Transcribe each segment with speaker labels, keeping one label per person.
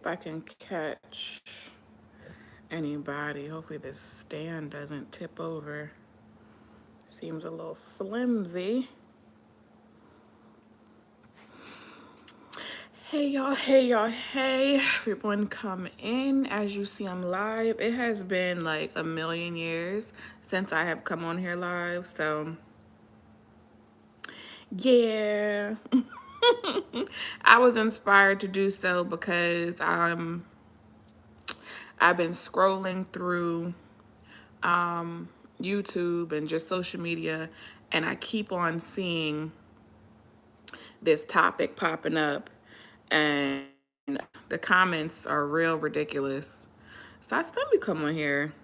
Speaker 1: If I can catch anybody. Hopefully this stand doesn't tip over. Seems a little flimsy. Hey y'all, hey y'all, hey. Everyone come in. As you see, I'm live. It has been like a million years since I have come on here live, so yeah. I was inspired to do so because I've been scrolling through YouTube and just social media, and I keep on seeing this topic popping up, and the comments are real ridiculous. So I said, let me come on here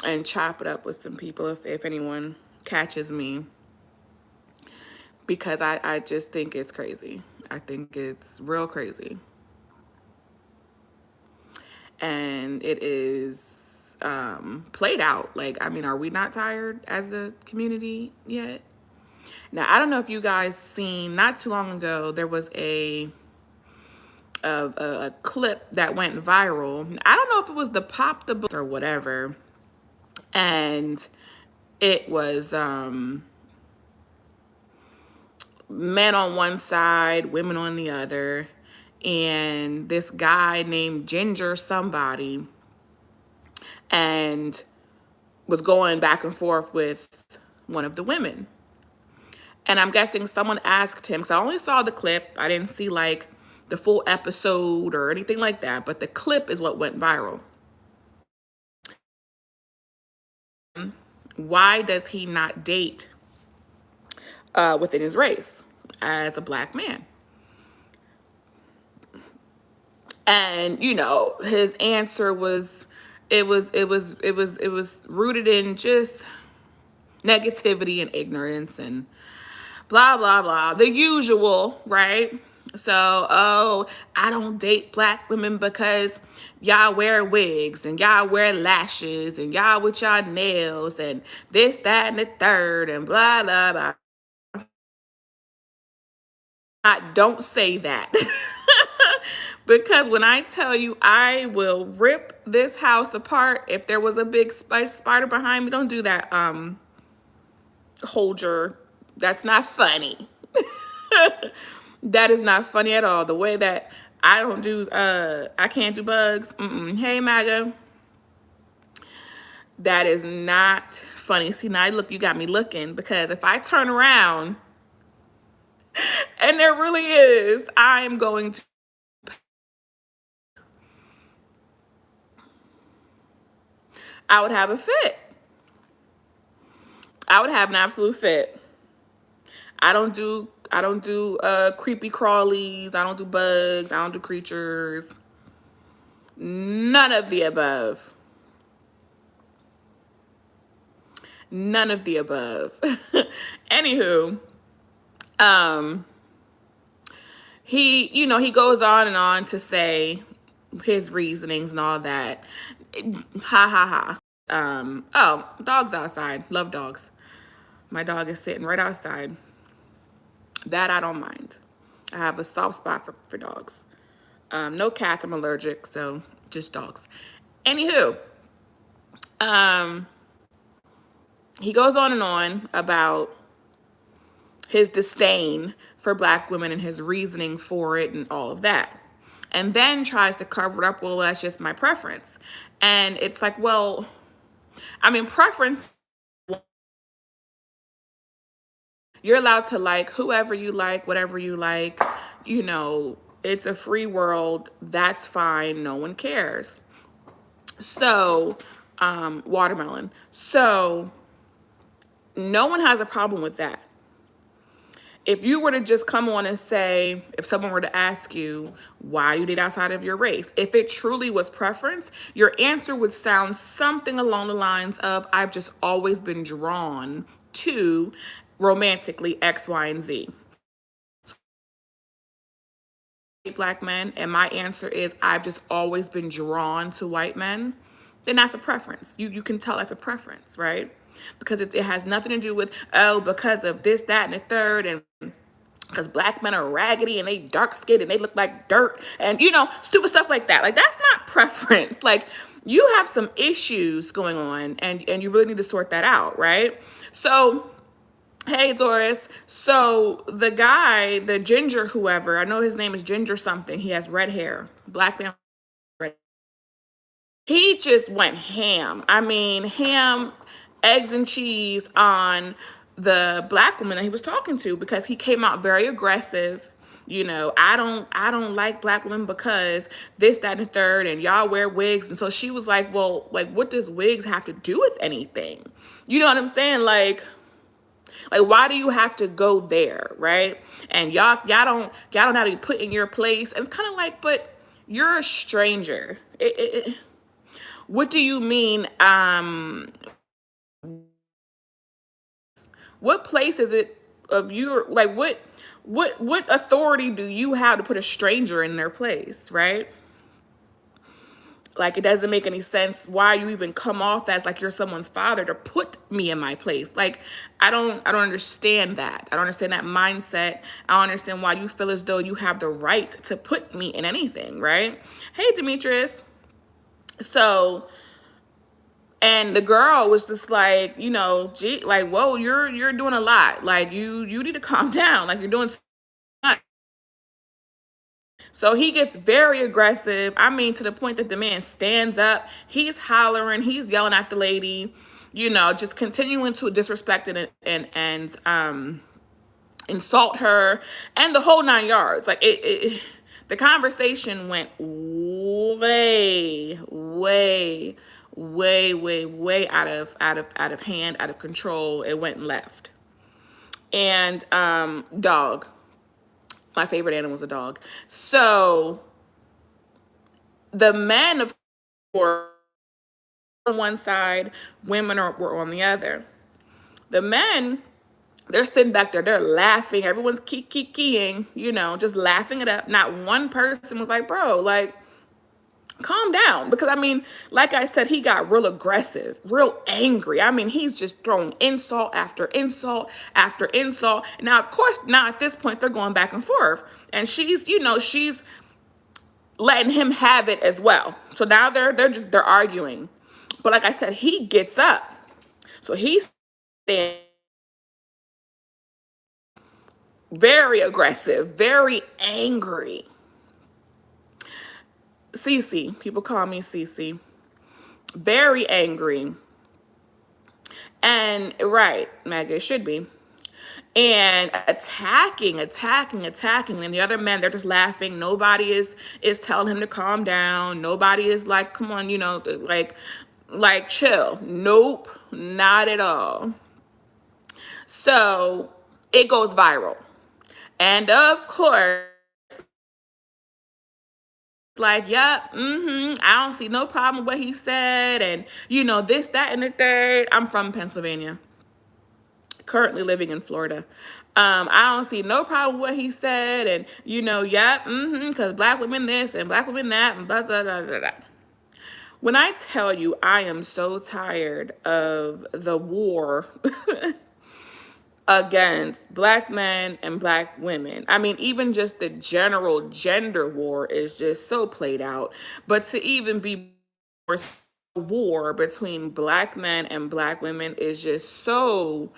Speaker 1: and chop it up with some people if anyone catches me, because I just think it's crazy. I think it's real crazy. And it is played out. Like, I mean, are we not tired as a community yet? Now, I don't know if you guys seen, not too long ago, there was a clip that went viral. I don't know if it was the Pop the Book or whatever. And it was men on one side, women on the other. And this guy named Ginger somebody, and was going back and forth with one of the women. And I'm guessing someone asked him, because I only saw the clip. I didn't see like the full episode or anything like that, but the clip is what went viral. Why does he not date within his race as a black man? And you know, his answer was, it was rooted in just negativity and ignorance and blah, blah, blah. The usual, right? So, oh, I don't date black women because y'all wear wigs and y'all wear lashes and y'all with y'all nails and this, that, and the third and blah, blah, blah. Don't say that. Because when I tell you I will rip this house apart if there was a big spider behind me, don't do that. Hold your, that's not funny. That is not funny at all. The way that I don't do, I can't do bugs. Hey, MAGA. That is not funny. See, now look, you got me looking, because if I turn around and there really is, I'm going to. I would have a fit. I would have an absolute fit. I don't do creepy crawlies. I don't do bugs. I don't do creatures. None of the above. None of the above. Anywho, he goes on and on to say his reasonings and all that. Ha ha ha. Oh, dogs outside. Love dogs. My dog is sitting right outside. That I don't mind. I have a soft spot for dogs. No cats, I'm allergic, so just dogs. Anywho, he goes on and on about his disdain for black women and his reasoning for it and all of that. And then tries to cover it up, well, that's just my preference. And it's like, well, I mean, preference, you're allowed to like whoever you like, whatever you like, you know, it's a free world. That's fine. No one cares. So, watermelon. So, no one has a problem with that. If you were to just come on and say, if someone were to ask you why you date outside of your race, if it truly was preference, your answer would sound something along the lines of, I've just always been drawn to romantically X, Y, and Z. Black men, and my answer is I've just always been drawn to white men, then that's a preference. You can tell that's a preference, right? Because it has nothing to do with, oh, because of this, that, and the third, and because black men are raggedy and they dark skinned and they look like dirt and, you know, stupid stuff like that. Like, that's not preference. Like, you have some issues going on and you really need to sort that out, right? So, hey, Doris. So the guy, the Ginger, whoever, I know his name is Ginger something. He has red hair, black man, red. He just went ham. I mean, ham, eggs and cheese on the black woman that he was talking to, because he came out very aggressive. You know, I don't like black women because this, that, and the third, and y'all wear wigs. And so she was like, well, like, what does wigs have to do with anything? You know what I'm saying? Like, why do you have to go there, right? And y'all don't have to be put in your place. And it's kind of like, but you're a stranger. What do you mean? What place is it of you? Like, what authority do you have to put a stranger in their place, right? Like, it doesn't make any sense why you even come off as like you're someone's father to put me in my place. Like, I don't understand that. I don't understand that mindset. I don't understand why you feel as though you have the right to put me in anything, right? Hey, Demetrius. So, and the girl was just like, you know, gee, like, whoa, you're doing a lot. Like, you need to calm down. Like, you're doing too much. So he gets very aggressive. I mean, to the point that the man stands up. He's hollering. He's yelling at the lady. You know, just continuing to disrespect and insult her and the whole 9 yards. Like, the conversation went way, way, way, way, way out of hand, out of control. It went left. And dog. My favorite animal is a dog. So the men, of course, on one side, were on the other. The men, they're sitting back there, they're laughing. Everyone's keying, you know, just laughing it up. Not one person was like, bro, like, calm down. Because, I mean, like I said, he got real aggressive, real angry. I mean, he's just throwing insult after insult after insult. Now, of course, now at this point, they're going back and forth. And she's, you know, she's letting him have it as well. So now they're arguing. But like I said, he gets up. So he's standing very aggressive, very angry. Cece, people call me Cece. Very angry. And right, Maggie, it should be. And attacking. And the other men, they're just laughing. Nobody is telling him to calm down. Nobody is like, come on, you know, like chill. Nope, not at all. So it goes viral. And of course, like, yep, I don't see no problem with what he said. And, you know, this, that, and the third. I'm from Pennsylvania, currently living in Florida. I don't see no problem with what he said. And, you know, yep, because black women this and black women that and blah, blah, blah, blah, blah. When I tell you I am so tired of the war against black men and black women. I mean, even just the general gender war is just so played out. But to even be war between black men and black women is just so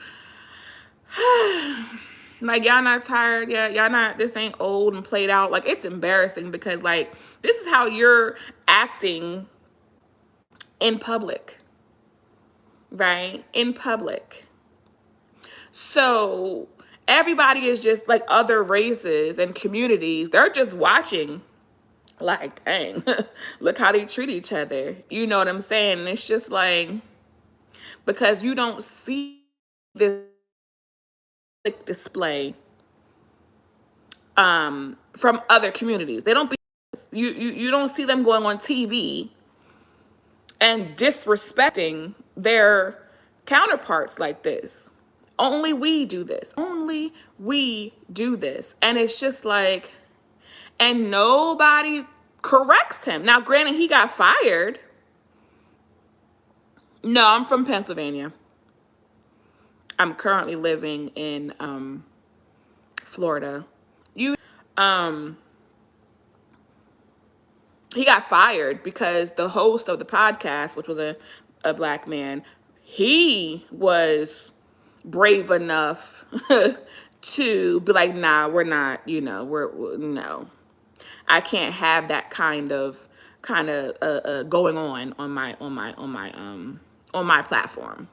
Speaker 1: like, y'all not tired yet? Y'all not, this ain't old and played out? Like, it's embarrassing because, like, this is how you're acting in public, right? In public. So everybody is just like other races and communities. They're just watching like, dang, look how they treat each other. You know what I'm saying? And it's just like, because you don't see this display from other communities. They don't be, you don't see them going on TV and disrespecting their counterparts like this. Only we do this. Only we do this. And it's just like, and nobody corrects him. Now, granted, he got fired. No, I'm from Pennsylvania. I'm currently living in Florida. You um he got fired because the host of the podcast, which was a black man, he was brave enough to be like, nah, we're not, we're no. I can't have that kind of going on my platform.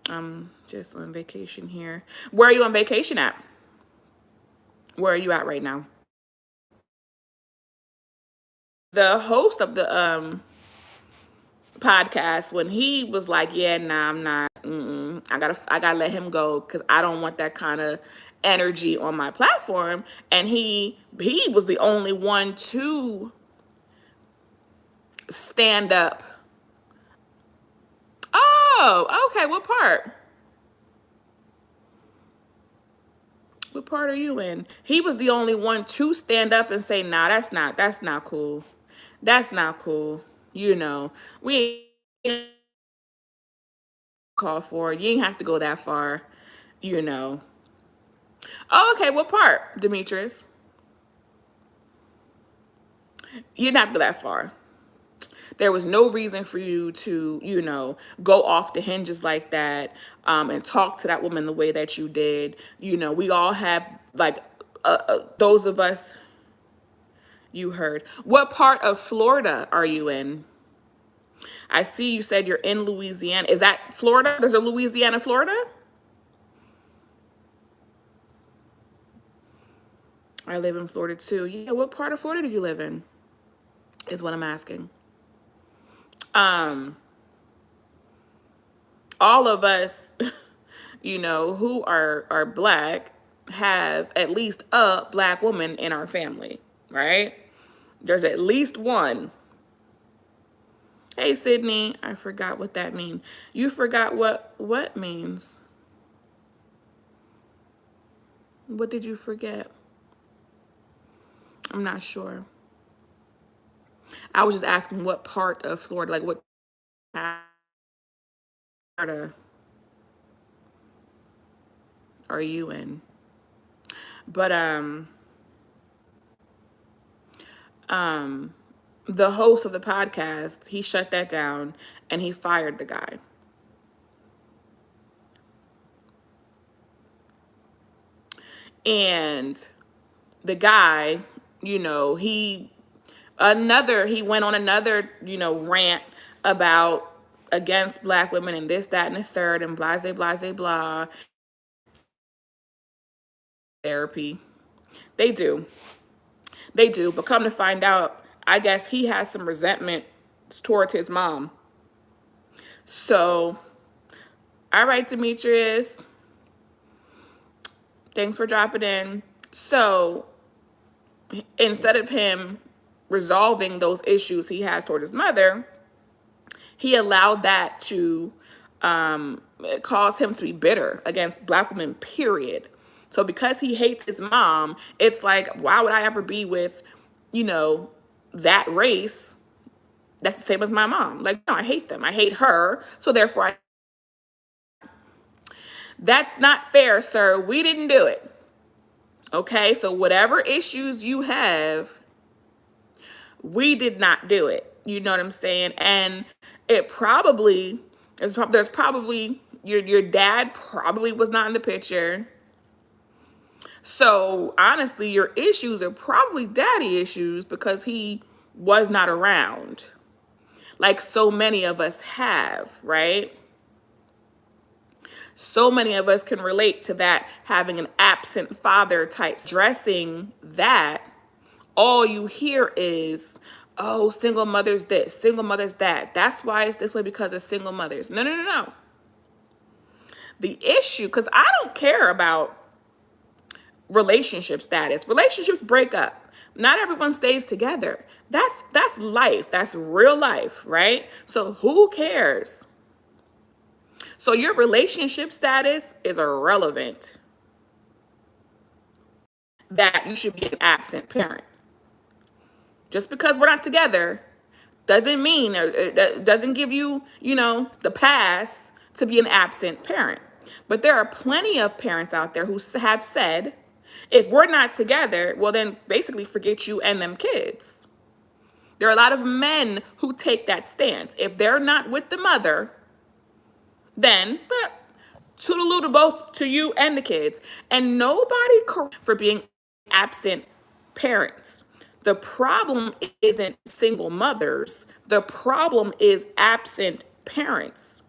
Speaker 1: I'm just on vacation here. Where are you on vacation at? Where are you at right now? The host of the podcast, when he was like, yeah, nah, I'm not, I gotta let him go because I don't want that kind of energy on my platform. And he was the only one to stand up. Oh, okay. What part are you in? He was the only one to stand up and say, nah, that's not cool. That's not cool. We ain't call for it. You ain't have to go that far, you know. Oh, okay. What part, Demetrius? You didn't have to go that far. There was no reason for you to, go off the hinges like that, and talk to that woman the way that you did. We all have, like, those of us you heard. What part of Florida are you in? I see you said you're in Louisiana. Is that Florida? There's a Louisiana, Florida? I live in Florida too. Yeah, what part of Florida do you live in? Is what I'm asking. Um, all of us, who are black have at least a black woman in our family, right? There's at least one. Hey, Sydney, I forgot what that means. You forgot what means? What did you forget? I'm not sure. I was just asking what part of Florida, like what Florida are you in? But um the host of the podcast, he shut that down and he fired the guy. And the guy, he went on another, rant about against black women and this, that, and the third, and blase, blase, blah. Therapy. They do. They do. But come to find out, I guess he has some resentment towards his mom. So, all right, Demetrius. Thanks for dropping in. So, instead of him resolving those issues he has toward his mother, he allowed that to cause him to be bitter against black women, period. So because he hates his mom, it's like, why would I ever be with, that race that's the same as my mom? Like, no, I hate them. I hate her. So therefore, that's not fair, sir. We didn't do it. Okay, so whatever issues you have, we did not do it. You know what I'm saying? And it probably there's probably your dad probably was not in the picture. So honestly, your issues are probably daddy issues because he was not around. Like so many of us have, right? So many of us can relate to that, having an absent father type. Dressing that, all you hear is, oh, single mothers this, single mothers that. That's why it's this way, because of single mothers. No. The issue, because I don't care about relationship status. Relationships break up. Not everyone stays together. That's life. That's real life, right? So who cares? So your relationship status is irrelevant. That you should be an absent parent. Just because we're not together doesn't mean, or doesn't give you, the pass to be an absent parent. But there are plenty of parents out there who have said, if we're not together, well, then basically forget you and them kids. There are a lot of men who take that stance. If they're not with the mother, then toodaloo to both, to you and the kids. And nobody for being absent parents. The problem isn't single mothers. The problem is absent parents.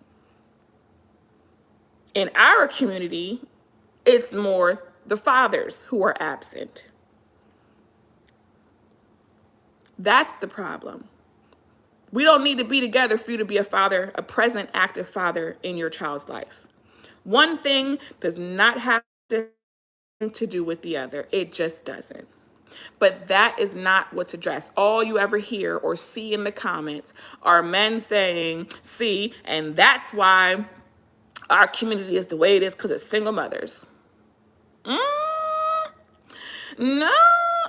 Speaker 1: In our community, it's more the fathers who are absent. That's the problem. We don't need to be together for you to be a father, a present, active father in your child's life. One thing does not have to do with the other. It just doesn't. But that is not what's addressed. All you ever hear or see in the comments are men saying, see, and that's why our community is the way it is because it's single mothers. No,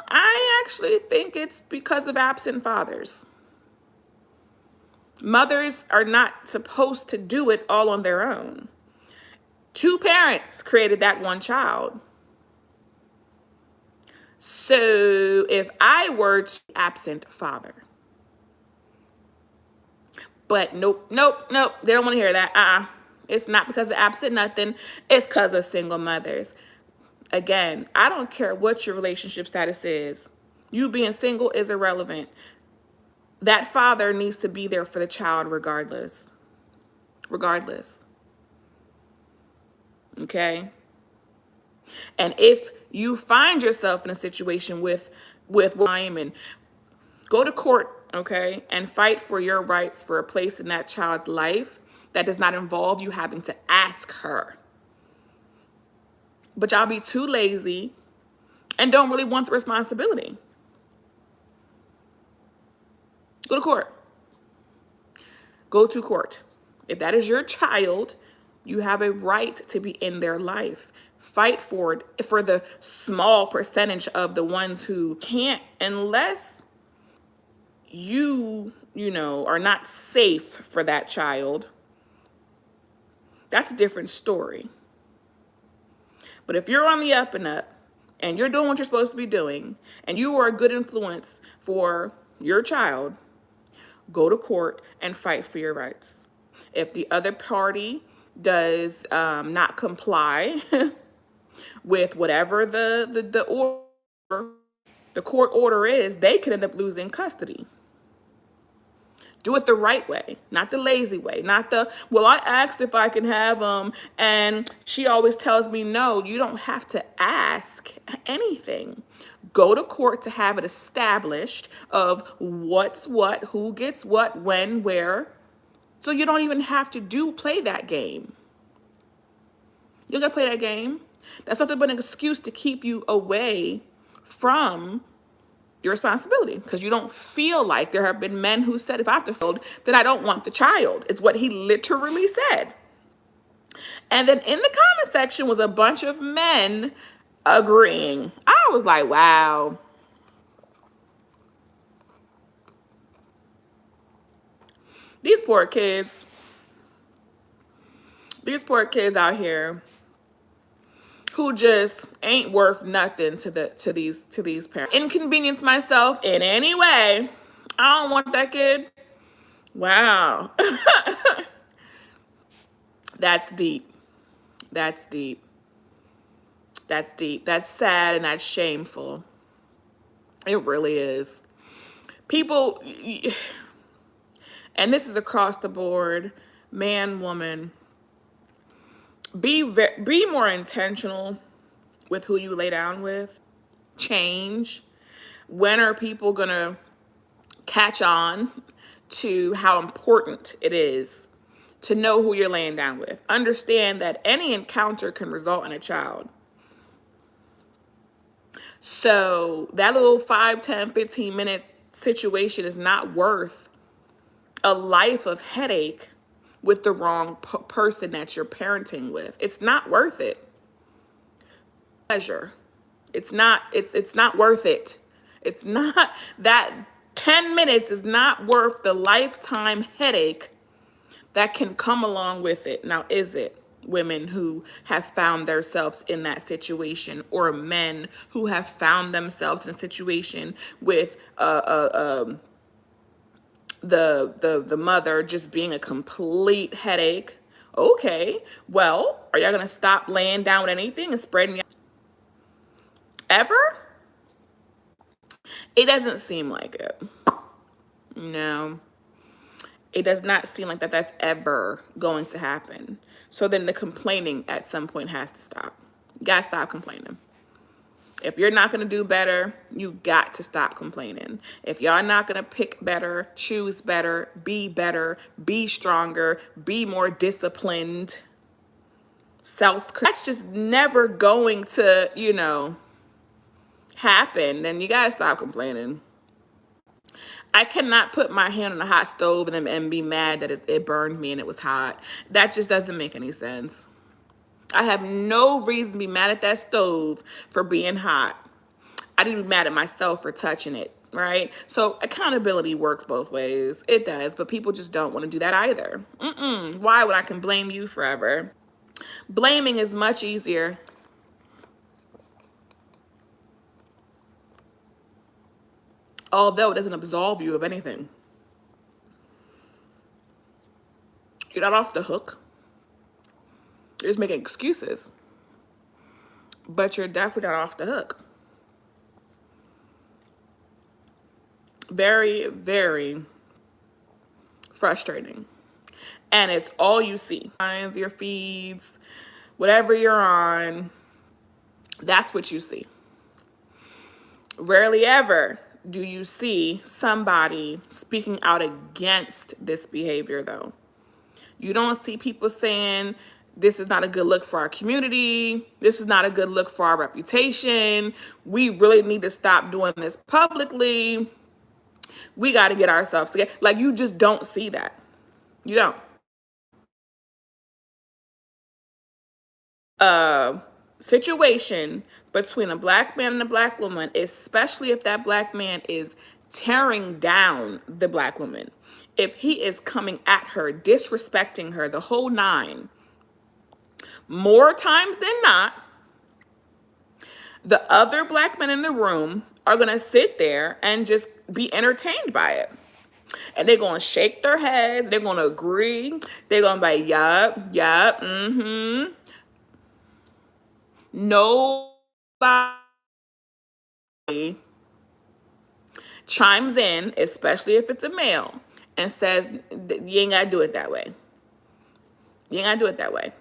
Speaker 1: I actually think it's because of absent fathers. Mothers are not supposed to do it all on their own. Two parents created that one child. So if I were to absent father, but nope, they don't want to hear that. It's not because of absent nothing. It's because of single mothers. Again, I don't care what your relationship status is. You being single is irrelevant. That father needs to be there for the child regardless. Okay? And if you find yourself in a situation with Wyman, go to court, okay, and fight for your rights for a place in that child's life that does not involve you having to ask her. But y'all be too lazy and don't really want the responsibility. Go to court. Go to court. If that is your child, you have a right to be in their life. Fight for it for the small percentage of the ones who can't, unless you are not safe for that child. That's a different story. But if you're on the up and up and you're doing what you're supposed to be doing and you are a good influence for your child, go to court and fight for your rights. If the other party does not comply with whatever the court order is, they could end up losing custody. Do it the right way, not the lazy way, not the, well, I asked if I can have them, and she always tells me no. You don't have to ask anything. Go to court to have it established of what's what, who gets what, when, where. So you don't even have to play that game. You're gonna play that game. That's nothing but an excuse to keep you away from your responsibility, because you don't feel like. There have been men who said, if I have to feel, then I don't want the child. It's what he literally said. And then in the comment section was a bunch of men agreeing. I was like, wow. These poor kids out here who just ain't worth nothing to these parents. Inconvenience myself in any way. I don't want that kid. Wow. That's deep. That's deep. That's deep. That's sad and that's shameful. It really is. People, and this is across the board, man, woman, be more intentional with who you lay down with. Change. When are people gonna catch on to how important it is to know who you're laying down with? Understand that any encounter can result in a child. So that little 5, 10, 15-minute situation is not worth a life of headache with the wrong person that you're parenting with. It's not worth it. Pleasure. It's not worth it. It's not, that 10 minutes is not worth the lifetime headache that can come along with it. Now, is it? women who have found themselves in that situation, or men who have found themselves in a situation with the mother just being a complete headache. Okay, well, are y'all gonna stop laying down with anything and spreading ever? It doesn't seem like it. No, it does not seem like that's ever going to happen. So then the complaining at some point has to stop. You gotta stop complaining. If you're not going to do better, you got to stop complaining. If y'all not going to pick better, choose better, be stronger, be more disciplined, that's just never going to, happen, then you got to stop complaining. I cannot put my hand on a hot stove and be mad that it burned me and it was hot. That just doesn't make any sense. I have no reason to be mad at that stove for being hot. I need to be mad at myself for touching it, right? So accountability works both ways. It does, but people just don't want to do that either. Why would I can blame you forever? Blaming is much easier. Although it doesn't absolve you of anything. You're not off the hook. You're just making excuses. But you're definitely not off the hook. Very, very frustrating. And it's all you see. Your feeds, whatever you're on, that's what you see. Rarely ever do you see somebody speaking out against this behavior, though. You don't see people saying, this is not a good look for our community. This is not a good look for our reputation. We really need to stop doing this publicly. We got to get ourselves together. Like, you just don't see that. You don't. Situation between a black man and a black woman, especially if that black man is tearing down the black woman, if he is coming at her, disrespecting her, the whole nine, more times than not, the other black men in the room are going to sit there and just be entertained by it. And they're going to shake their heads. They're going to agree. They're going to be like, yup, mm-hmm. Nobody chimes in, especially if it's a male, and says, you ain't got to do it that way. You ain't got to do it that way.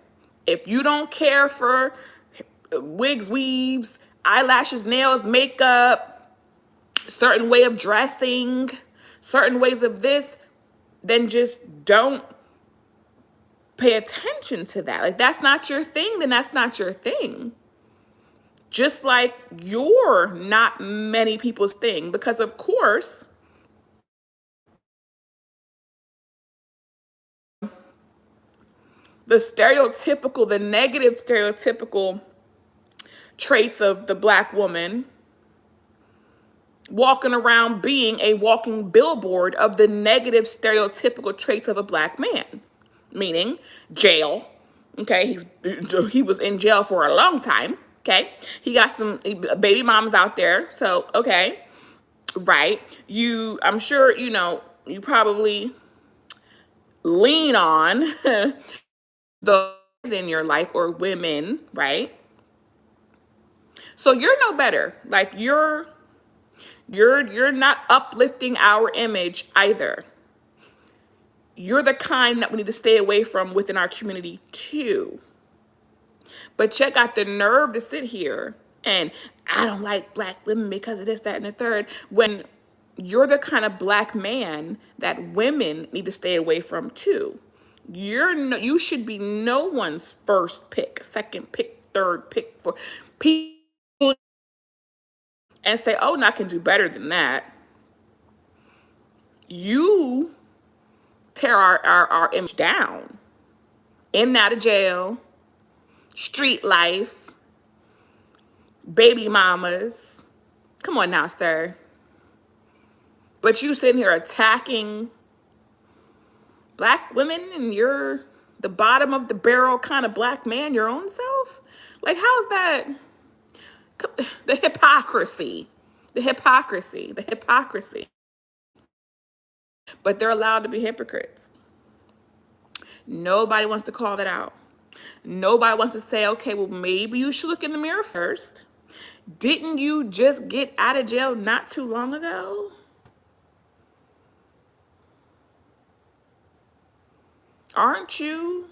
Speaker 1: If you don't care for wigs, weaves, eyelashes, nails, makeup, certain way of dressing, certain ways of this, then just don't pay attention to that. Like, that's not your thing, then that's not your thing. Just like you're not many people's thing, because of course, the negative stereotypical traits of the black woman walking around being a walking billboard of the negative stereotypical traits of a black man, meaning jail. Okay, he was in jail for a long time. Okay, he got some baby moms out there. So okay, right? I'm sure you probably lean on those in your life, or women, right? So you're no better. Like, you're not uplifting our image either. You're the kind that we need to stay away from within our community too. But you got the nerve to sit here and, I don't like black women because of this, that, and the third, when you're the kind of black man that women need to stay away from too. You should be no one's first pick, second pick, third pick for people, and say, oh, no, I can do better than that. You tear our image down. In and out of jail, street life, baby mamas. Come on now, sir. But you sitting here attacking black women, and you're the bottom of the barrel kind of black man your own self? Like, how's that? The hypocrisy, the hypocrisy, the hypocrisy. But they're allowed to be hypocrites. Nobody wants to call that out. Nobody wants to say, okay, well, maybe you should look in the mirror first. Didn't you just get out of jail not too long ago? Aren't you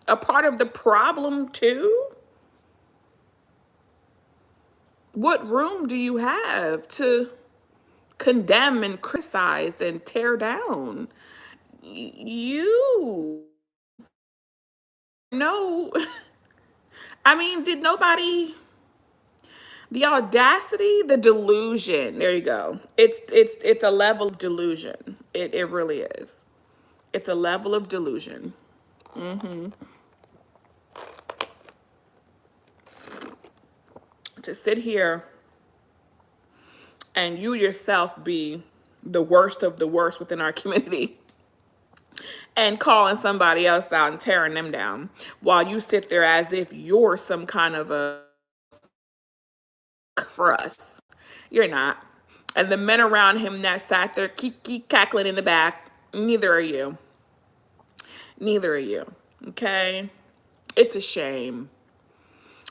Speaker 1: a part of the problem too? What room do you have to condemn and criticize and tear down? You know, I mean, did nobody, the audacity, the delusion, there you go. It's a level of delusion. It really is. It's a level of delusion. To sit here and you yourself be the worst of the worst within our community and calling somebody else out and tearing them down while you sit there as if you're some kind of a for us. You're not. And the men around him that sat there keep cackling in the back, neither are you. Neither are you. Okay? It's a shame.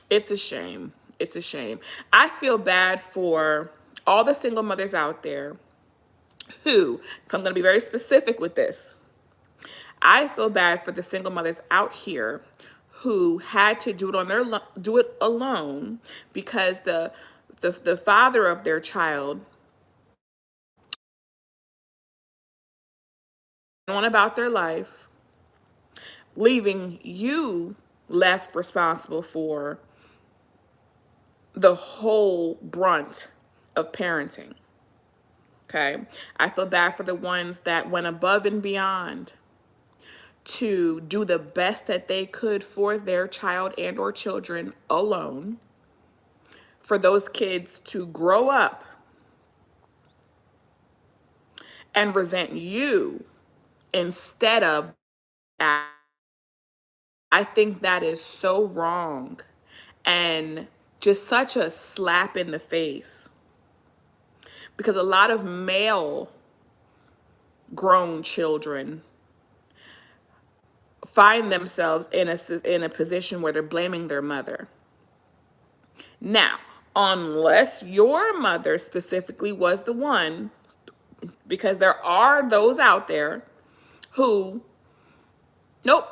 Speaker 1: It's a shame. It's a shame. I feel bad for all the single mothers out there who, I'm going to be very specific with this. I feel bad for the single mothers out here who had to do it on their do it alone because the father of their child went about their life, leaving you left responsible for the whole brunt of parenting. Okay? I feel bad for the ones that went above and beyond to do the best that they could for their child and or children alone, for those kids to grow up and resent you instead of that. I think that is so wrong and just such a slap in the face, because a lot of male grown children find themselves in a position where they're blaming their mother. Now, unless your mother specifically was the one, because there are those out there who, nope,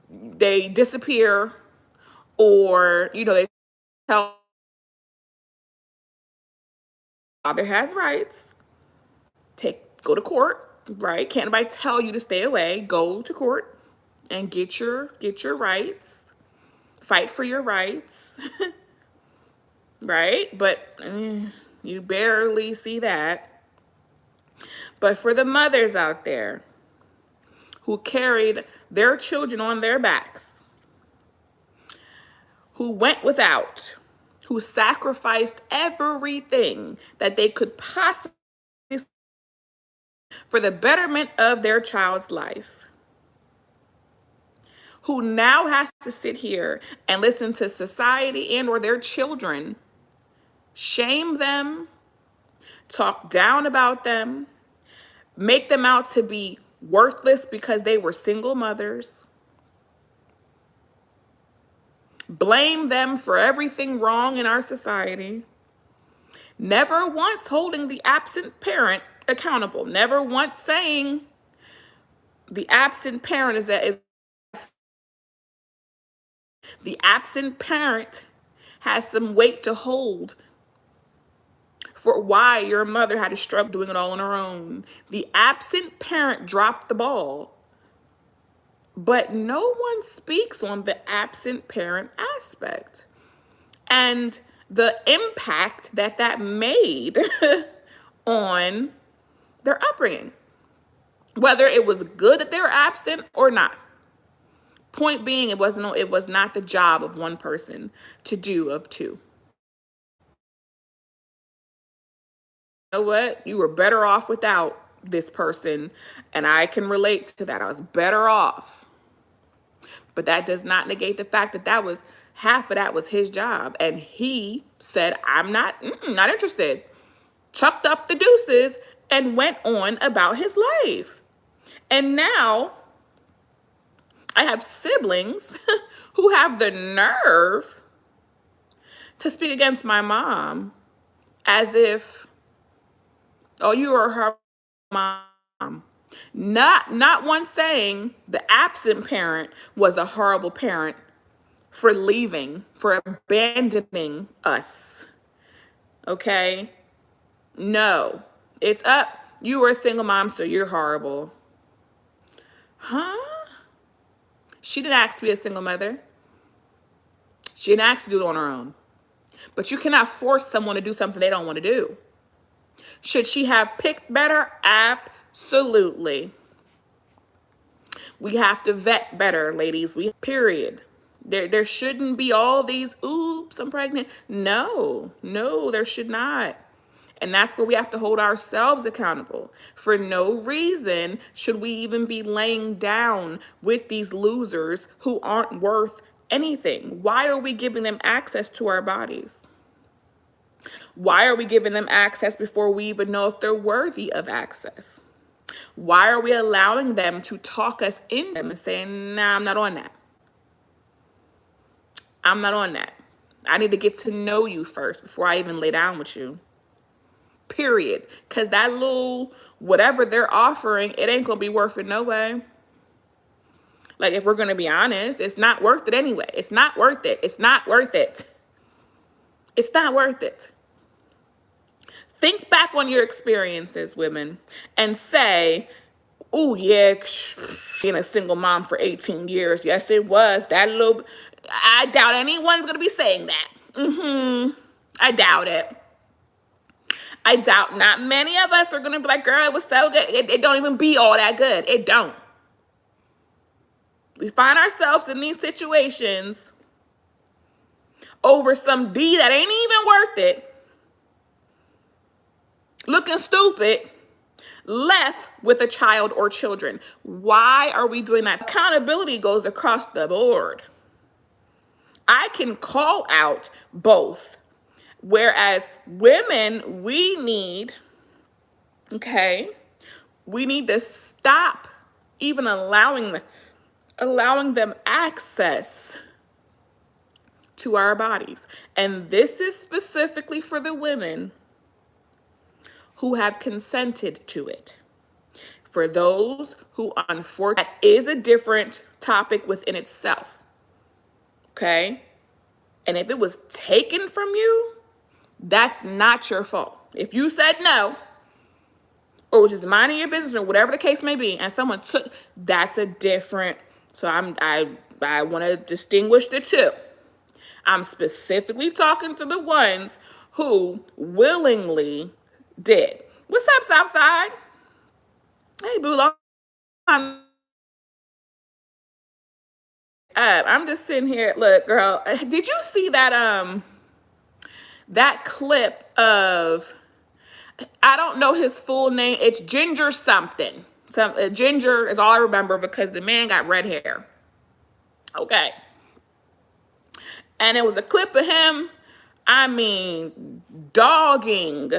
Speaker 1: they disappear, or, they tell father has rights, go to court, right? Can't nobody tell you to stay away. Go to court and get your rights, fight for your rights, right? But you barely see that. But for the mothers out there who carried their children on their backs, who went without, who sacrificed everything that they could possibly for the betterment of their child's life, who now has to sit here and listen to society and or their children shame them, talk down about them, make them out to be worthless because they were single mothers, blame them for everything wrong in our society, never once holding the absent parent accountable, never once saying the absent parent is the absent parent has some weight to hold for why your mother had to struggle doing it all on her own. The absent parent dropped the ball, but no one speaks on the absent parent aspect and the impact that made on their upbringing, whether it was good that they were absent or not. Point being, it was not the job of one person to do of two. You know what? You were better off without this person, and I can relate to that. I was better off. But that does not negate the fact that that was half of that was his job. And he said, I'm not interested. Chucked up the deuces and went on about his life. And now I have siblings who have the nerve to speak against my mom as if, oh, you are her mom. Not one saying the absent parent was a horrible parent for leaving, for abandoning us. Okay? No. It's up. You were a single mom, so you're horrible. Huh? She didn't ask to be a single mother. She didn't ask to do it on her own. But you cannot force someone to do something they don't want to do. Should she have picked better? Absolutely. We have to vet better, ladies. Period. There shouldn't be all these, oops, I'm pregnant. No, there should not. And that's where we have to hold ourselves accountable. For no reason should we even be laying down with these losers who aren't worth anything. Why are we giving them access to our bodies? Why are we giving them access before we even know if they're worthy of access? Why are we allowing them to talk us into them and saying, nah, I'm not on that. I'm not on that. I need to get to know you first before I even lay down with you. Period. Because that little whatever they're offering, it ain't going to be worth it no way. Like, if we're going to be honest, it's not worth it anyway. It's not worth it. It's not worth it. It's not worth it. Think back on your experiences, women, and say, oh, yeah, being a single mom for 18 years. Yes, it was. That little, I doubt anyone's going to be saying that. I doubt it. I doubt not many of us are going to be like, girl, it was so good. It don't even be all that good. It don't. We find ourselves in these situations over some D that ain't even worth it, looking stupid, left with a child or children. Why are we doing that? Accountability goes across the board. I can call out both. Whereas women, we need to stop even allowing them access to our bodies. And this is specifically for the women who have consented to it. For those who, unfortunately, that is a different topic within itself. Okay? And if it was taken from you, that's not your fault. If you said no, or was just minding your business, or whatever the case may be, and someone took, that's a different. So I want to distinguish the two. I'm specifically talking to the ones who willingly did. What's up, Southside? Hey, boo, long time. I'm just sitting here. Look, girl, did you see that that clip of, I don't know his full name. It's Ginger something. Ginger is all I remember because the man got red hair. Okay. And it was a clip of him, dogging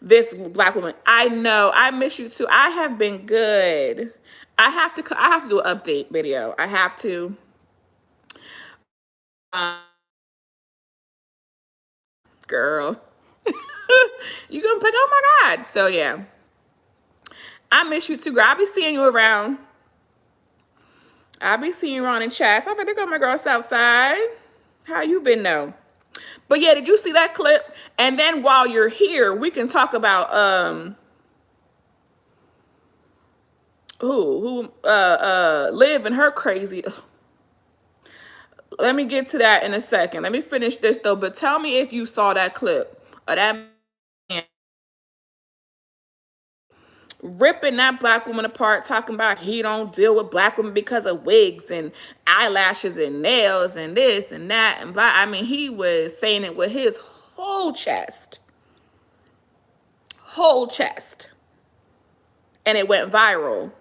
Speaker 1: this black woman. I know, I miss you too. I have been good. I have to do an update video. I have to. Girl. You gonna be like, oh my God. So yeah. I miss you too, girl. I'll be seeing you around. I'll be seeing you around in chats. I better go, my girl Southside. How you been though? But yeah, did you see that clip? And then while you're here, we can talk about Liv and her crazy. Let me get to that in a second. Let me finish this though. But tell me if you saw that clip of that man ripping that black woman apart, talking about he don't deal with black women because of wigs and eyelashes and nails and this and that and blah. He was saying it with his whole chest. And it went viral.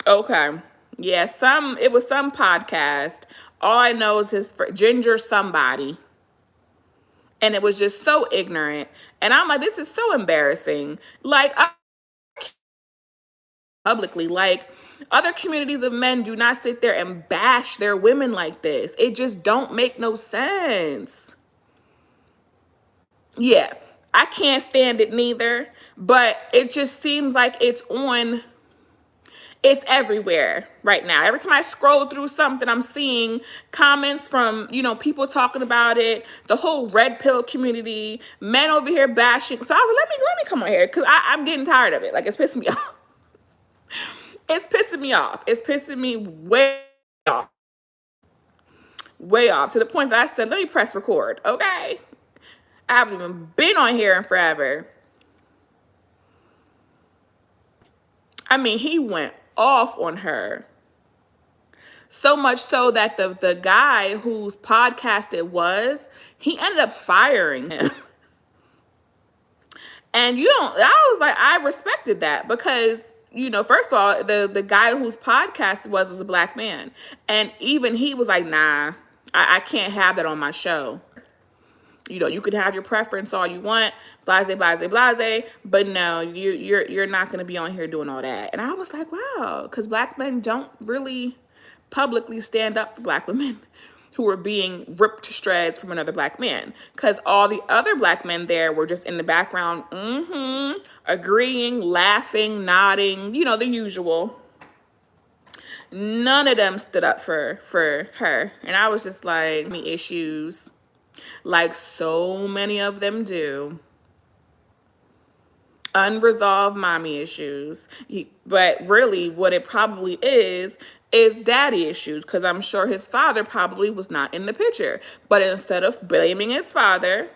Speaker 1: Okay. Yeah, it was some podcast. All I know is Ginger somebody. And it was just so ignorant. And I'm like, this is so embarrassing. Like, publicly, like, other communities of men do not sit there and bash their women like this. It just don't make no sense. Yeah, I can't stand it neither. But it just seems like it's everywhere right now. Every time I scroll through something, I'm seeing comments from, people talking about it, the whole red pill community, men over here bashing. So I was like, let me come on here, because I'm getting tired of it. Like, it's pissing me off. It's pissing me off. It's pissing me way off. Way off, to the point that I said, let me press record, okay? I haven't even been on here in forever. I mean, he went off on her. So much so that the guy whose podcast it was, he ended up firing him. And I was like, I respected that, because, first of all, the guy whose podcast it was a black man. And even he was like, nah, I can't have that on my show. You could have your preference all you want, blase, blase, blase, but no, you're not going to be on here doing all that. And I was like, wow, because black men don't really publicly stand up for black women who were being ripped to shreds from another black man, because all the other black men there were just in the background, agreeing, laughing, nodding, the usual. None of them stood up for her. And I was just like, me issues, like so many of them do. Unresolved mommy issues. But really, what it probably is daddy issues, because I'm sure his father probably was not in the picture. But instead of blaming his father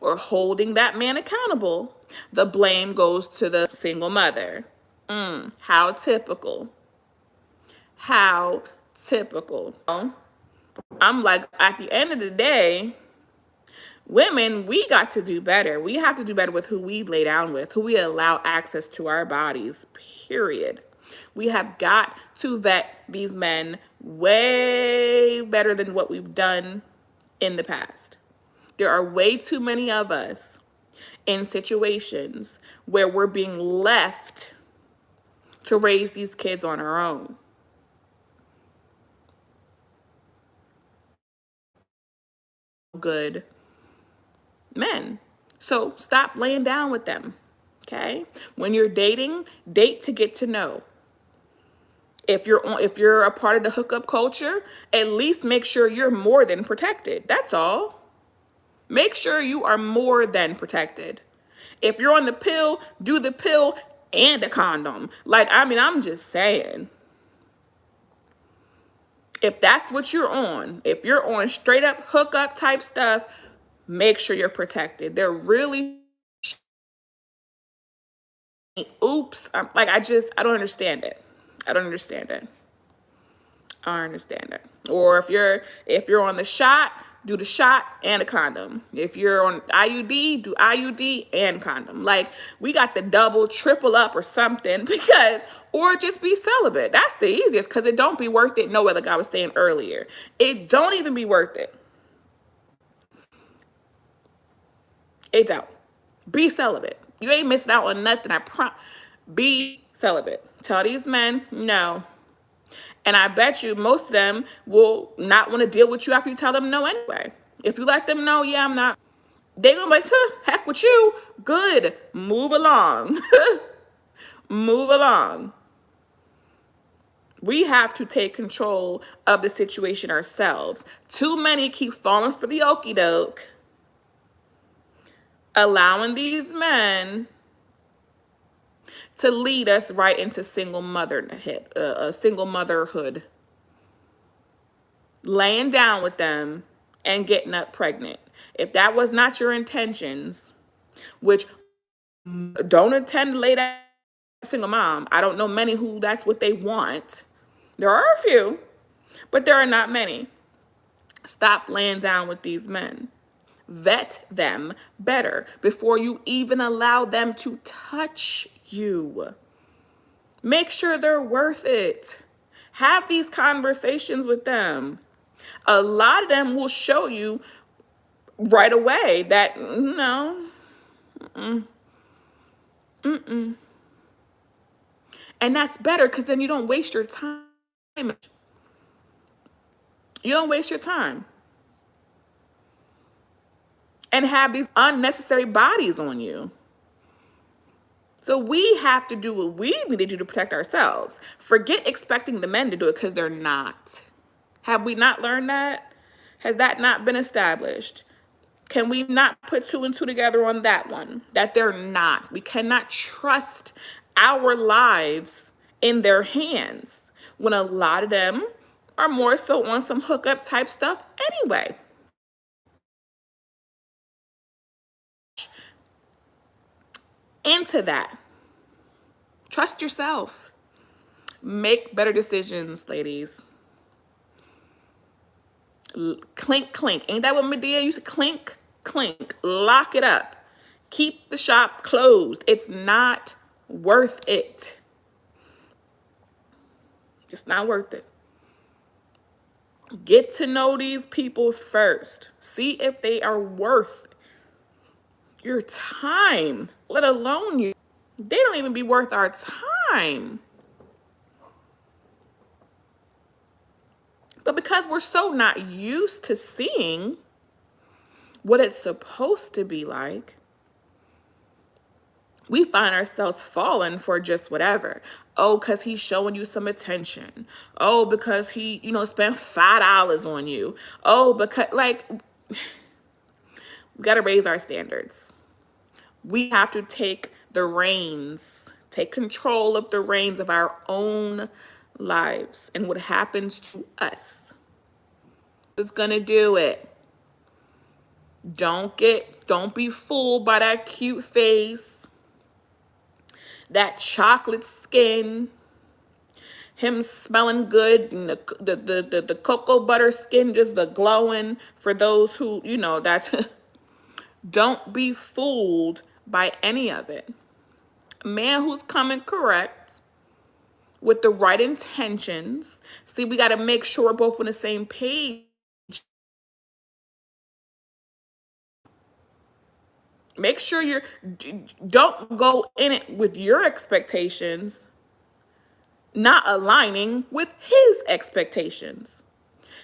Speaker 1: or holding that man accountable, the blame goes to the single mother. How typical. How typical. I'm like, at the end of the day, women, we got to do better. We have to do better with who we lay down with, who we allow access to our bodies, period. We have got to vet these men way better than what we've done in the past. There are way too many of us in situations where we're being left to raise these kids on our own. Good men. So stop laying down with them, okay? When you're dating, date to get to know. If you're a part of the hookup culture, at least make sure you're more than protected. That's all. Make sure you are more than protected. If you're on the pill, do the pill and a condom. Like, I'm just saying. If that's what you're on, if you're on straight up hookup type stuff, make sure you're protected. They're really, oops. I don't understand it. I don't understand it. Or if you're on the shot, do the shot and a condom. If you're on IUD, do IUD and condom. Like, we got the double, triple up or something, or just be celibate. That's the easiest, because it don't be worth it. No way, like I was saying earlier. It don't even be worth it. It don't. Be celibate. You ain't missing out on nothing. Be celibate. Tell these men no. And I bet you most of them will not want to deal with you after you tell them no anyway. If you let them know, yeah, I'm not, they're going to be like, heck with you. Good. Move along. Move along. We have to take control of the situation ourselves. Too many keep falling for the okie doke, allowing these men to lead us right into single motherhood, laying down with them and getting up pregnant. If that was not your intentions, which don't intend to lay down single mom. I don't know many who that's what they want. There are a few, but there are not many. Stop laying down with these men. Vet them better before you even allow them to touch you. Make sure they're worth it. Have these conversations with them. A lot of them will show you right away that no, and that's better because then you don't waste your time. You don't waste your time and have these unnecessary bodies on you. So we have to do what we need to do to protect ourselves. Forget expecting the men to do it because they're not. Have we not learned that? Has that not been established? Can we not put two and two together on that one? That they're not. We cannot trust our lives in their hands when a lot of them are more so on some hookup type stuff anyway. Into that. Trust yourself. Make better decisions, ladies. Clink, clink. Ain't that what Medea used to clink, clink? Lock it up. Keep the shop closed. It's not worth it. It's not worth it. Get to know these people first. See if they are worth your time, let alone you. They don't even be worth our time. But because we're so not used to seeing what it's supposed to be like, we find ourselves falling for just whatever. Oh, because he's showing you some attention. Oh, because he, spent $5 on you. Oh, because, we got to raise our standards. We have to take the reins, take control of the reins of our own lives and what happens to us. Is going to do it. Don't be fooled by that cute face, that chocolate skin, him smelling good, and the cocoa butter skin, just the glowing for those who, that. Don't be fooled by any of it. A man who's coming correct with the right intentions. See, we got to make sure we're both on the same page. Make sure don't go in it with your expectations not aligning with his expectations.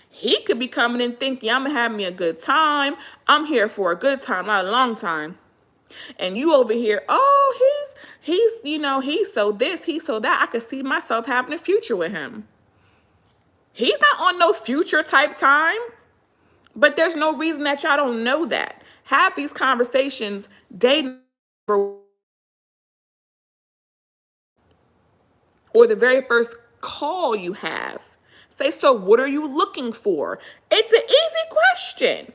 Speaker 1: He could be coming in thinking, I'm gonna have me a good time. I'm here for a good time, not a long time. And you over here, oh, he's so this, he's so that. I could see myself having a future with him. He's not on no future type time, but there's no reason that y'all don't know that. Have these conversations dating or the very first call you have. Say, so what are you looking for? It's an easy question.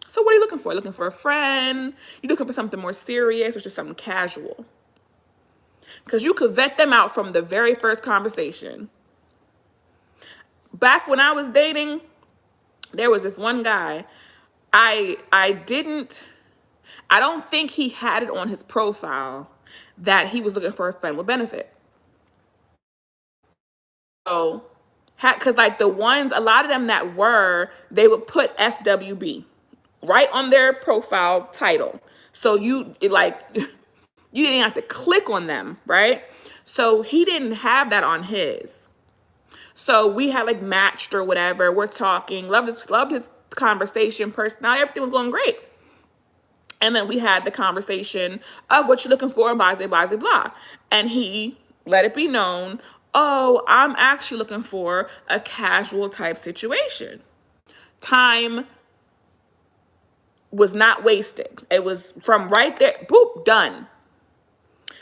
Speaker 1: So what are you looking for? Looking for a friend? You looking for something more serious or just something casual? Because you could vet them out from the very first conversation. Back when I was dating, there was this one guy. I don't think he had it on his profile that he was looking for a friend with benefit. So, because like the ones, a lot of them that they would put FWB right on their profile title. So you didn't have to click on them, right? So he didn't have that on his. So we had like matched or whatever. We're talking, loved his conversation, personality, everything was going great. And then we had the conversation of what you're looking for, blah, blah, blah, blah. And he let it be known, oh, I'm actually looking for a casual type situation. Time was not wasted. It was from right there, boop, done.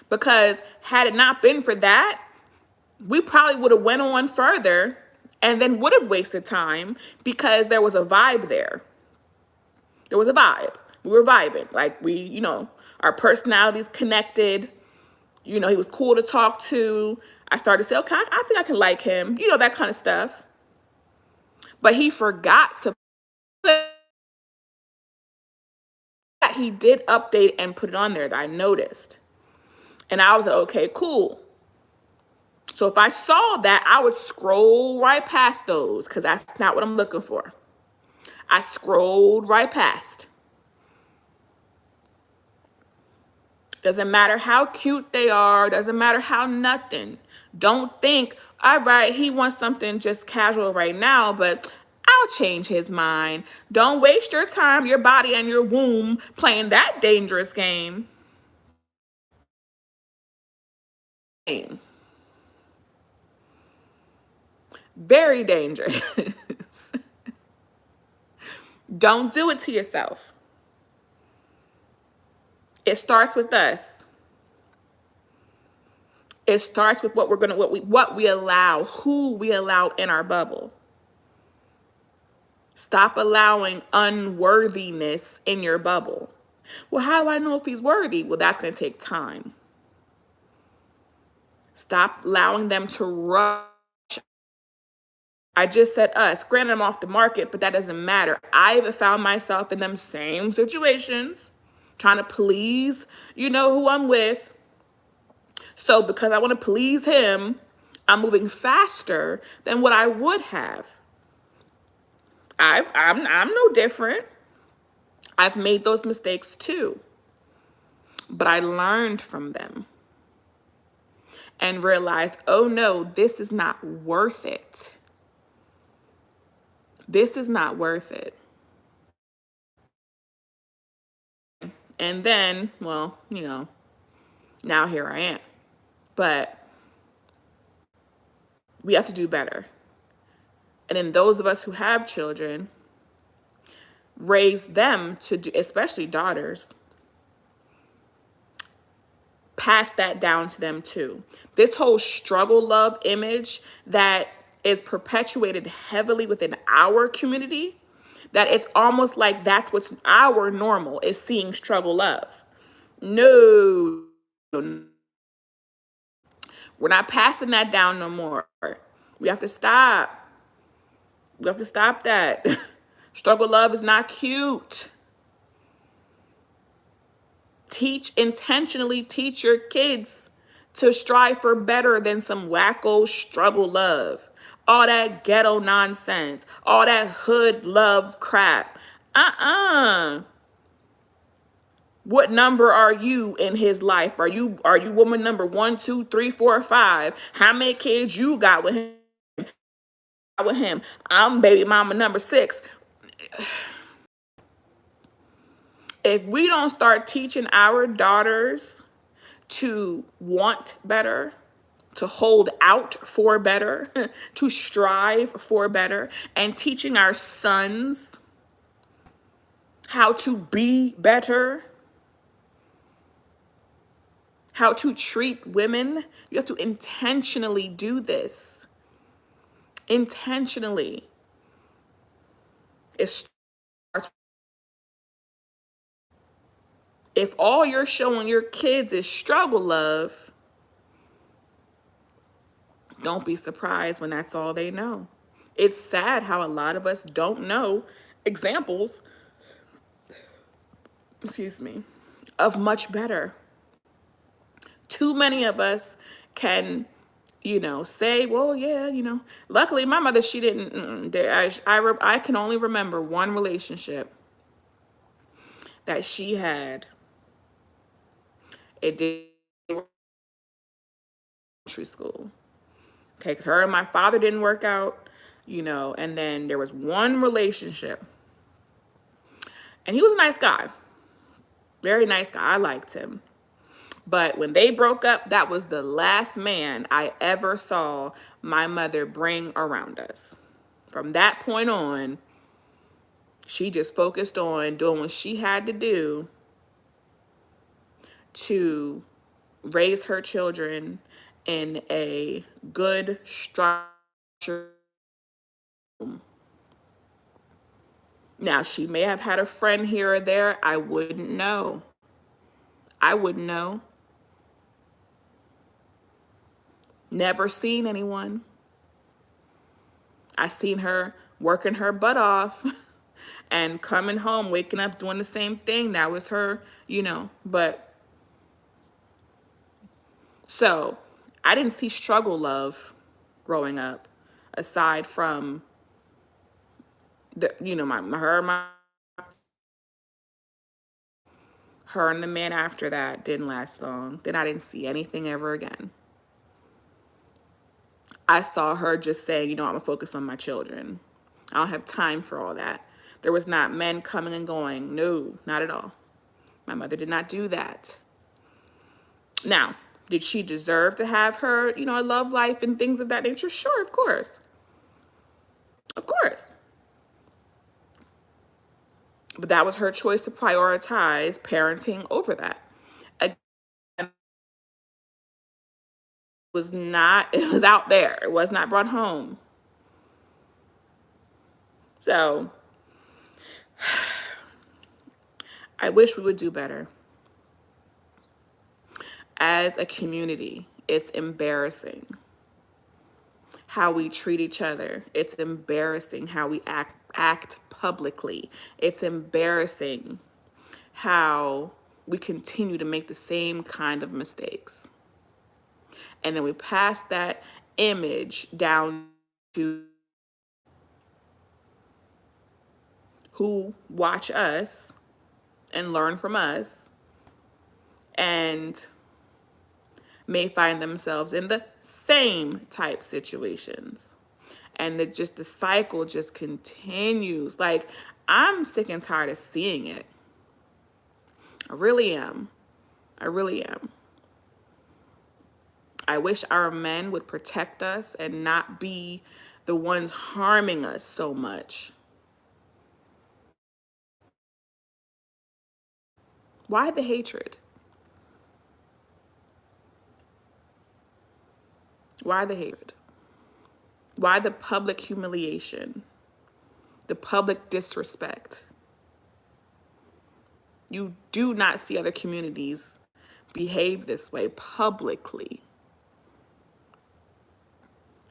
Speaker 1: Because had it not been for that, we probably would have went on further and then would have wasted time because there was a vibe there. There was a vibe. We were vibing. Like our personalities connected. He was cool to talk to. I started to say, okay, I think I can like him. That kind of stuff. But he forgot to put that. He did update and put it on there that I noticed. And I was like, okay, cool. So if I saw that, I would scroll right past those because that's not what I'm looking for. I scrolled right past. Doesn't matter how cute they are, doesn't matter how nothing. Don't think, all right, he wants something just casual right now, but I'll change his mind. Don't waste your time, your body, and your womb playing that dangerous game. Very dangerous. Don't do it to yourself. It starts with us. It starts with what we allow, who we allow in our bubble. Stop allowing unworthiness in your bubble. Well, how do I know if he's worthy? Well, that's going to take time. Stop allowing them to rush. I just said us. Granted, I'm off the market, but that doesn't matter. I've found myself in them same situations, trying to please, who I'm with. So because I want to please him, I'm moving faster than what I would have. I'm no different. I've made those mistakes too. But I learned from them and realized, oh no, this is not worth it. This is not worth it. And then, well, now here I am. But we have to do better. And then those of us who have children, raise them to do, especially daughters, pass that down to them too. This whole struggle love image that is perpetuated heavily within our community, that it's almost like that's what's our normal, is seeing struggle love. No, we're not passing that down no more. We have to stop. We have to stop that. Struggle love is not cute. Intentionally teach your kids to strive for better than some wacko struggle love. All that ghetto nonsense. All that hood love crap. What number are you in his life? Are you woman number 1, 2, 3, 4, 5? How many kids you got with him? I'm baby mama number 6. If we don't start teaching our daughters to want better, to hold out for better, to strive for better, and teaching our sons how to be better, how to treat women, you have to intentionally do this. Intentionally. It starts. If all you're showing your kids is struggle love, don't be surprised when that's all they know. It's sad how a lot of us don't know examples, of much better. Too many of us can, say, well, yeah, luckily my mother, she didn't, I can only remember one relationship that she had. It did elementary school. Okay, because her and my father didn't work out, and then there was one relationship. And he was a nice guy. Very nice guy. I liked him. But when they broke up, that was the last man I ever saw my mother bring around us. From that point on, she just focused on doing what she had to do to raise her children in a good structure. Now, she may have had a friend here or there. I wouldn't know. Never seen anyone. I seen her working her butt off and coming home, waking up, doing the same thing. That was her, but so I didn't see struggle love growing up, aside from the, you know, her and the man after that didn't last long. Then I didn't see anything ever again. I saw her just saying, you know, I'm gonna focus on my children. I don't have time for all that. There was not men coming and going. No, not at all. My mother did not do that. Now, did she deserve to have her, you know, a love life and things of that nature? Sure, of course. Of course. But that was her choice to prioritize parenting over that. Again, it was not, it was out there. It was not brought home. So I wish we would do better. As a community, it's embarrassing how we treat each other. It's embarrassing how we act publicly. It's embarrassing how we continue to make the same kind of mistakes. And then we pass that image down to who watch us and learn from us and may find themselves in the same type situations. And the cycle just continues. Like, I'm sick and tired of seeing it. I really am. I really am. I wish our men would protect us and not be the ones harming us so much. Why the hatred? Why the hatred? Why the public humiliation? The public disrespect? You do not see other communities behave this way publicly.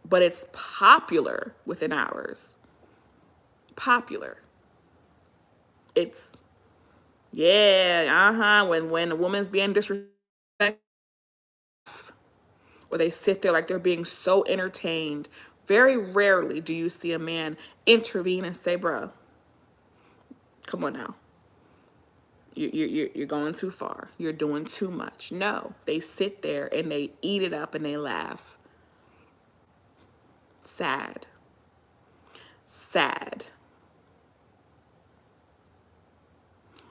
Speaker 1: But it's popular within ours. Popular. It's, yeah, when a woman's being disrespected, or they sit there like they're being so entertained, very rarely do you see a man intervene and say, bruh, come on now. You're going too far. You're doing too much. No, they sit there and they eat it up and they laugh. Sad. Sad.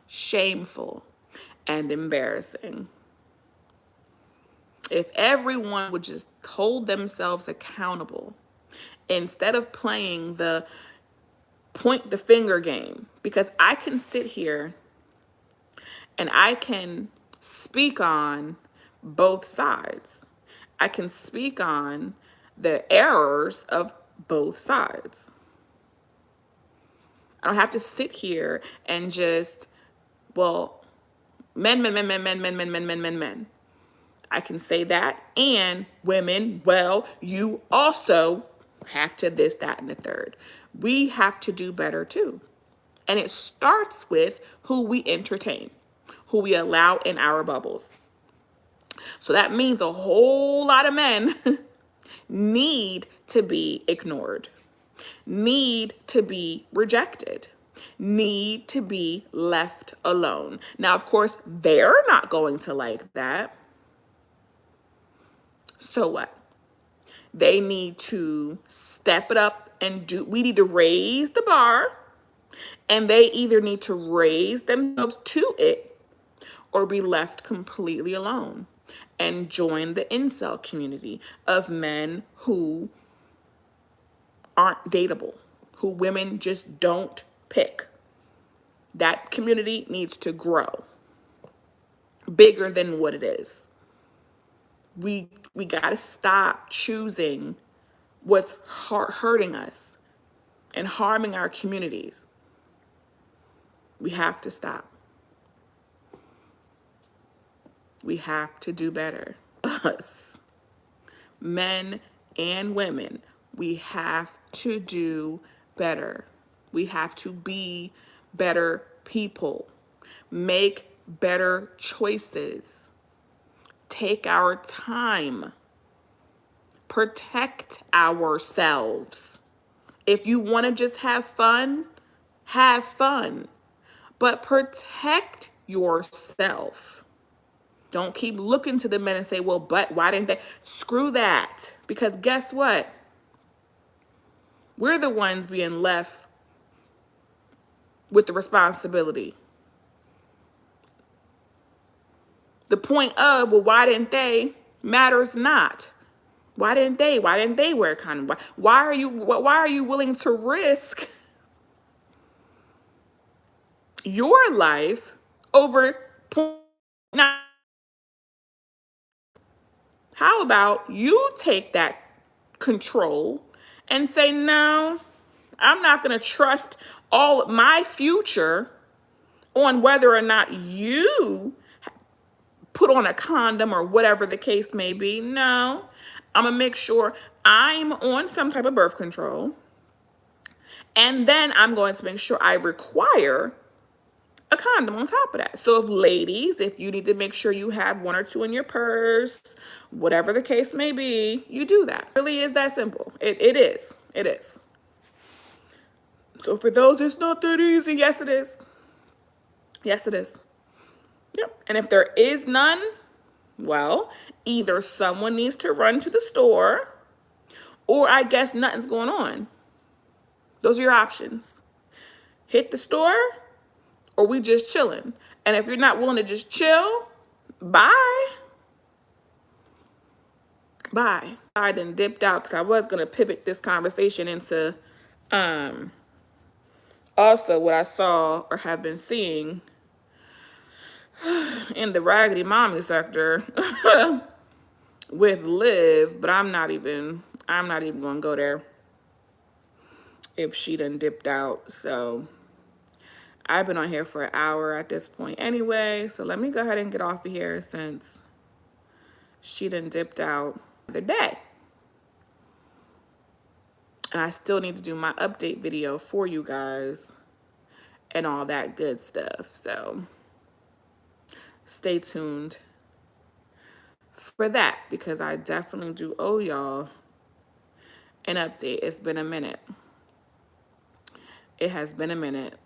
Speaker 1: Shameful and embarrassing. If everyone would just hold themselves accountable instead of playing the point the finger game, because I can sit here and I can speak on both sides. I can speak on the errors of both sides. I don't have to sit here and just, well, men. I can say that. And women, well, you also have to this, that, and the third. We have to do better too. And it starts with who we entertain, who we allow in our bubbles. So that means a whole lot of men need to be ignored, need to be rejected, need to be left alone. Now, of course, they're not going to like that. So what? They need to step it up and we need to raise the bar, and they either need to raise themselves to it or be left completely alone and join the incel community of men who aren't dateable, who women just don't pick. That community needs to grow bigger than what it is. We got to stop choosing what's hurting us and harming our communities. We have to stop. We have to do better. Us, men and women, we have to do better. We have to be better people. Make better choices. Take our time. protect ourselves. If you want to just have fun, but protect yourself. Don't keep looking to the men and say, well, but why didn't they? Screw that. Because guess what? We're the ones being left with the responsibility. The point of, well, why didn't they, matters not. Why didn't they? Why didn't they wear a condom? Why are you willing to risk your life over not? How about you take that control and say, no, I'm not going to trust all my future on whether or not you put on a condom or whatever the case may be. No, I'm going to make sure I'm on some type of birth control. And then I'm going to make sure I require a condom on top of that. So if ladies, if you need to make sure you have 1 or 2 in your purse, whatever the case may be, you do that. It really is that simple. It is. It is. So for those, it's not that easy. Yes, it is. Yes, it is. Yep. And if there is none, well, either someone needs to run to the store or I guess nothing's going on. Those are your options. Hit the store or we just chilling. And if you're not willing to just chill, bye. Bye. I done dipped out because I was going to pivot this conversation into also what I saw or have been seeing in the raggedy mommy sector with Liv, but I'm not even going to go there if she done dipped out. So I've been on here for an hour at this point anyway. So let me go ahead and get off of here since she done dipped out the day. And I still need to do my update video for you guys and all that good stuff. So stay tuned for that because I definitely do owe y'all an update. It's been a minute. It has been a minute.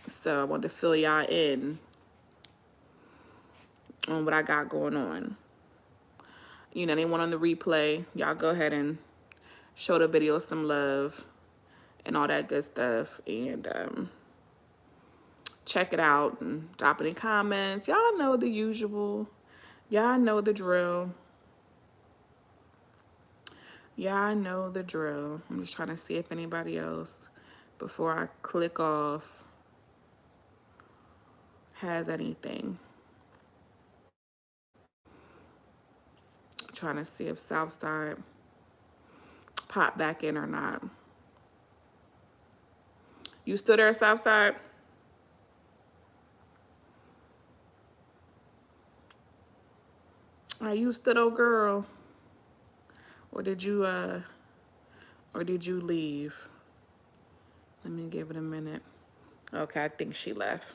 Speaker 1: So I want to fill y'all in on what I got going on. You know, anyone on the replay, y'all go ahead and show the video some love and all that good stuff. And check it out and drop any comments. Y'all know the usual. Y'all know the drill. Y'all know the drill. I'm just trying to see if anybody else, before I click off, has anything. Trying to see if Southside popped back in or not. You still there, Southside? Are you still old girl? Or did you leave? Let me give it a minute. Okay, I think she left.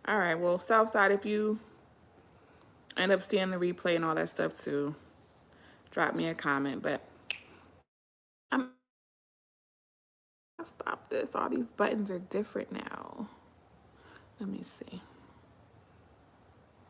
Speaker 1: All right, well, Southside, if you end up seeing the replay and all that stuff too, drop me a comment. But I'll stop this. All these buttons are different now. Let me see.